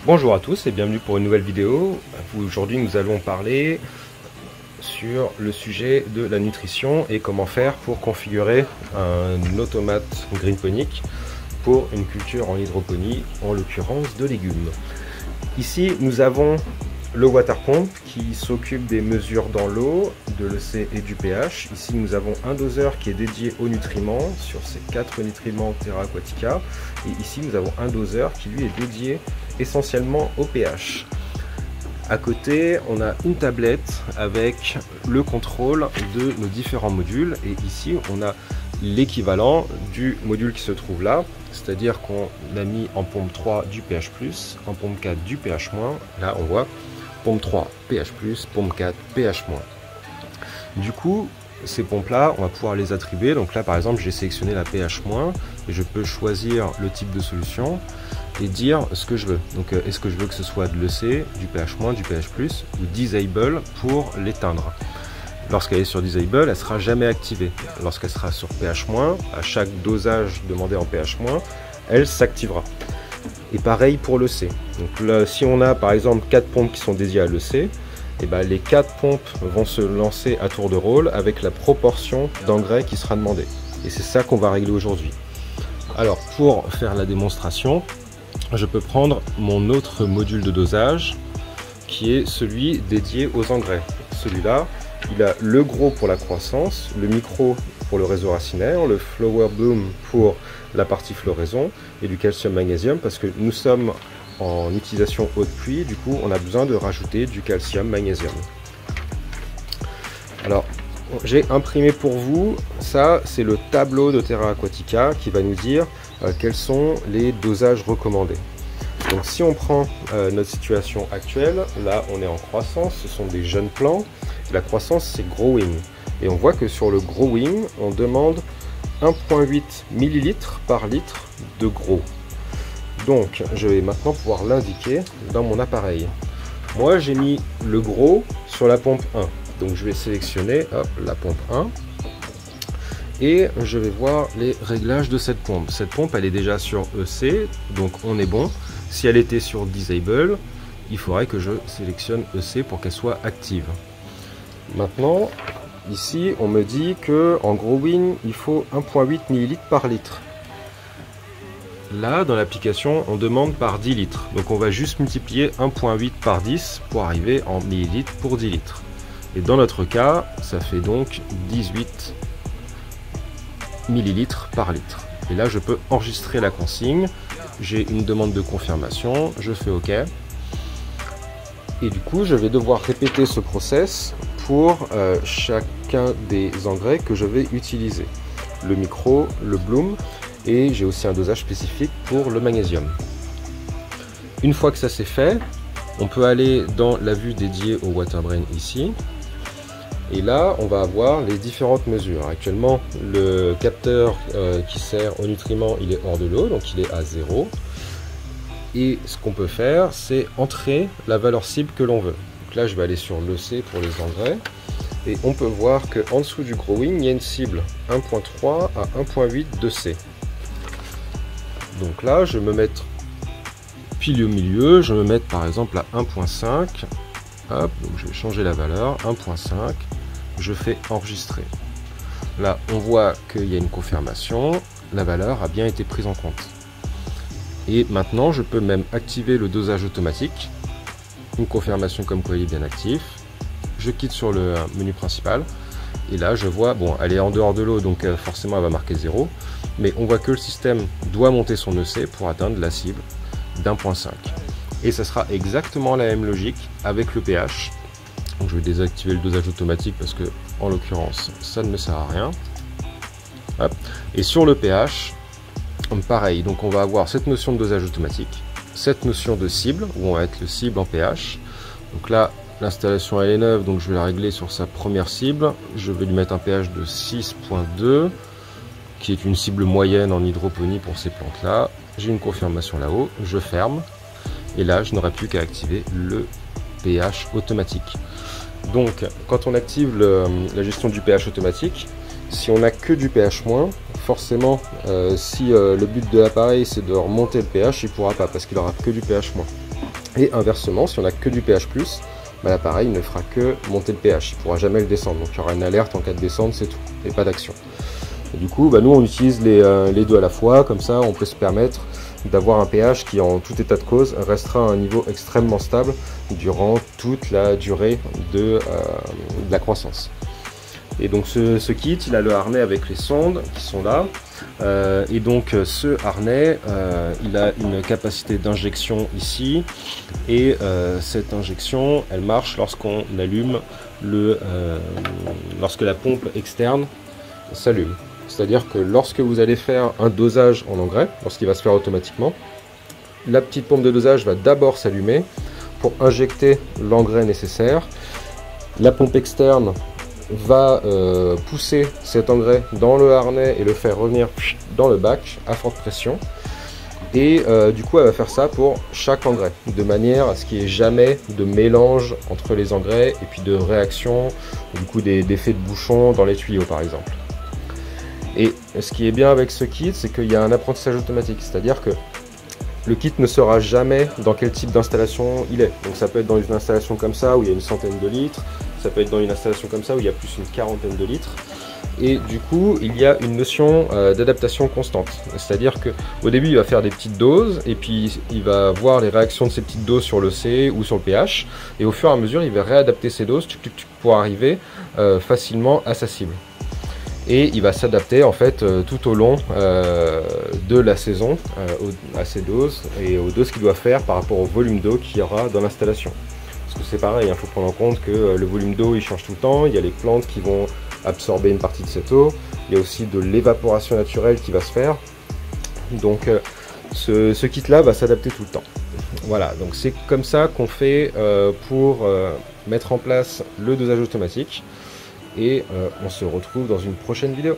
Bonjour à tous et bienvenue pour une nouvelle vidéo. Aujourd'hui nous allons parler sur le sujet de la nutrition et comment faire pour configurer un automate greenponique pour une culture en hydroponie, en l'occurrence de légumes. Ici nous avons le water pump qui s'occupe des mesures dans l'eau, de l'EC et du pH. Ici nous avons un doseur qui est dédié aux nutriments sur ces 4 nutriments Terra Aquatica, et ici nous avons un doseur qui lui est dédié essentiellement au pH. À côté on a une tablette avec le contrôle de nos différents modules, et ici on a l'équivalent du module qui se trouve là, c'est-à-dire qu'on a mis en pompe 3 du pH+, en pompe 4 du pH-, là on voit pompe 3 pH+, pompe 4 pH-. Du coup, ces pompes-là, on va pouvoir les attribuer. Donc là, par exemple, j'ai sélectionné la pH- et je peux choisir le type de solution et dire ce que je veux. Donc, est-ce que je veux que ce soit de l'EC, du pH-, du pH+, ou disable pour l'éteindre. Lorsqu'elle est sur disable, elle ne sera jamais activée. Lorsqu'elle sera sur pH-, à chaque dosage demandé en pH-, elle s'activera. Et pareil pour l'EC. Donc là, si on a par exemple 4 pompes qui sont dédiées à l'EC, et ben les 4 pompes vont se lancer à tour de rôle avec la proportion d'engrais qui sera demandée. Et c'est ça qu'on va régler aujourd'hui. Alors pour faire la démonstration, je peux prendre mon autre module de dosage qui est celui dédié aux engrais. Celui-là, il a le gros pour la croissance, le micro pour le réseau racinaire, le flower bloom pour la partie floraison et du calcium magnésium parce que nous sommes en utilisation eau de pluie, du coup on a besoin de rajouter du calcium magnésium. Alors j'ai imprimé pour vous, ça c'est le tableau de Terra Aquatica qui va nous dire quels sont les dosages recommandés. Donc si on prend notre situation actuelle, là on est en croissance, ce sont des jeunes plants, la croissance c'est growing. Et on voit que sur le growing, on demande 1,8 ml par litre de gros. Donc je vais maintenant pouvoir l'indiquer dans mon appareil. Moi j'ai mis le gros sur la pompe 1. Donc je vais sélectionner la pompe 1. Et je vais voir les réglages de cette pompe. Cette pompe elle est déjà sur EC, donc on est bon. Si elle était sur disable, il faudrait que je sélectionne EC pour qu'elle soit active. Maintenant, ici on me dit que en growing il faut 1,8 ml par litre. Là dans l'application on demande par 10 litres. Donc on va juste multiplier 1,8 par 10 pour arriver en millilitres pour 10 litres. Et dans notre cas, ça fait donc 18 millilitres par litre. Et là je peux enregistrer la consigne. J'ai une demande de confirmation, je fais OK. Et du coup je vais devoir répéter ce process pour chacun des engrais que je vais utiliser. Le micro, le bloom, et j'ai aussi un dosage spécifique pour le magnésium. Une fois que ça c'est fait, on peut aller dans la vue dédiée au WaterBrain ici. Et là, on va avoir les différentes mesures. Actuellement, le capteur qui sert aux nutriments, il est hors de l'eau, donc il est à 0. Et ce qu'on peut faire, c'est entrer la valeur cible que l'on veut. Donc là, je vais aller sur l'EC pour les engrais. Et on peut voir qu'en dessous du growing, il y a une cible 1,3 à 1,8 de C. Donc là, je vais me mettre pile au milieu. Je vais me mettre par exemple à 1,5. Hop, donc je vais changer la valeur, 1,5. Je fais enregistrer. Là, on voit qu'il y a une confirmation. La valeur a bien été prise en compte. Et maintenant, je peux même activer le dosage automatique. Une confirmation comme quoi il est bien actif. Je quitte sur le menu principal. Et là, je vois, bon, elle est en dehors de l'eau, donc forcément, elle va marquer 0. Mais on voit que le système doit monter son EC pour atteindre la cible d'1,5. Et ça sera exactement la même logique avec le pH. Donc je vais désactiver le dosage automatique parce que, en l'occurrence, ça ne me sert à rien. Hop. Et sur le pH, pareil, donc on va avoir cette notion de dosage automatique, cette notion de cible, où on va être le cible en pH. Donc là, l'installation elle est neuve, donc je vais la régler sur sa première cible. Je vais lui mettre un pH de 6,2, qui est une cible moyenne en hydroponie pour ces plantes-là. J'ai une confirmation là-haut, je ferme. Et là, je n'aurai plus qu'à activer le pH automatique. Donc, quand on active la gestion du pH automatique, si on n'a que du pH-, forcément, si le but de l'appareil c'est de remonter le pH, il ne pourra pas parce qu'il n'aura que du pH-. Et inversement, si on n'a que du pH+, bah, l'appareil ne fera que monter le pH, il ne pourra jamais le descendre. Donc il y aura une alerte en cas de descente, c'est tout, et pas d'action. Du coup, bah, nous on utilise les deux à la fois, comme ça on peut se permettre d'avoir un pH qui en tout état de cause restera à un niveau extrêmement stable durant toute la durée de la croissance. Et donc ce kit, il a le harnais avec les sondes qui sont là. Et donc ce harnais, il a une capacité d'injection ici. Et cette injection, elle marche lorsqu'on allume lorsque la pompe externe s'allume. C'est-à-dire que lorsque vous allez faire un dosage en engrais, lorsqu'il va se faire automatiquement, la petite pompe de dosage va d'abord s'allumer pour injecter l'engrais nécessaire. La pompe externe va pousser cet engrais dans le harnais et le faire revenir dans le bac à forte pression. Et du coup, elle va faire ça pour chaque engrais, de manière à ce qu'il n'y ait jamais de mélange entre les engrais et puis de réaction, du coup d'effet de bouchon dans les tuyaux par exemple. Et ce qui est bien avec ce kit, c'est qu'il y a un apprentissage automatique, c'est-à-dire que le kit ne saura jamais dans quel type d'installation il est. Donc ça peut être dans une installation comme ça où il y a une centaine de litres, ça peut être dans une installation comme ça où il y a plus une quarantaine de litres. Et du coup, il y a une notion d'adaptation constante. C'est-à-dire qu'au début, il va faire des petites doses et puis il va voir les réactions de ces petites doses sur le C ou sur le pH. Et au fur et à mesure, il va réadapter ces doses pour arriver facilement à sa cible. Et il va s'adapter en fait tout au long de la saison à ces doses et aux doses qu'il doit faire par rapport au volume d'eau qu'il y aura dans l'installation. Parce que c'est pareil, il faut prendre en compte que le volume d'eau il change tout le temps, il y a les plantes qui vont absorber une partie de cette eau, il y a aussi de l'évaporation naturelle qui va se faire. Donc ce kit là va s'adapter tout le temps. Voilà, donc c'est comme ça qu'on fait pour mettre en place le dosage automatique. Et on se retrouve dans une prochaine vidéo.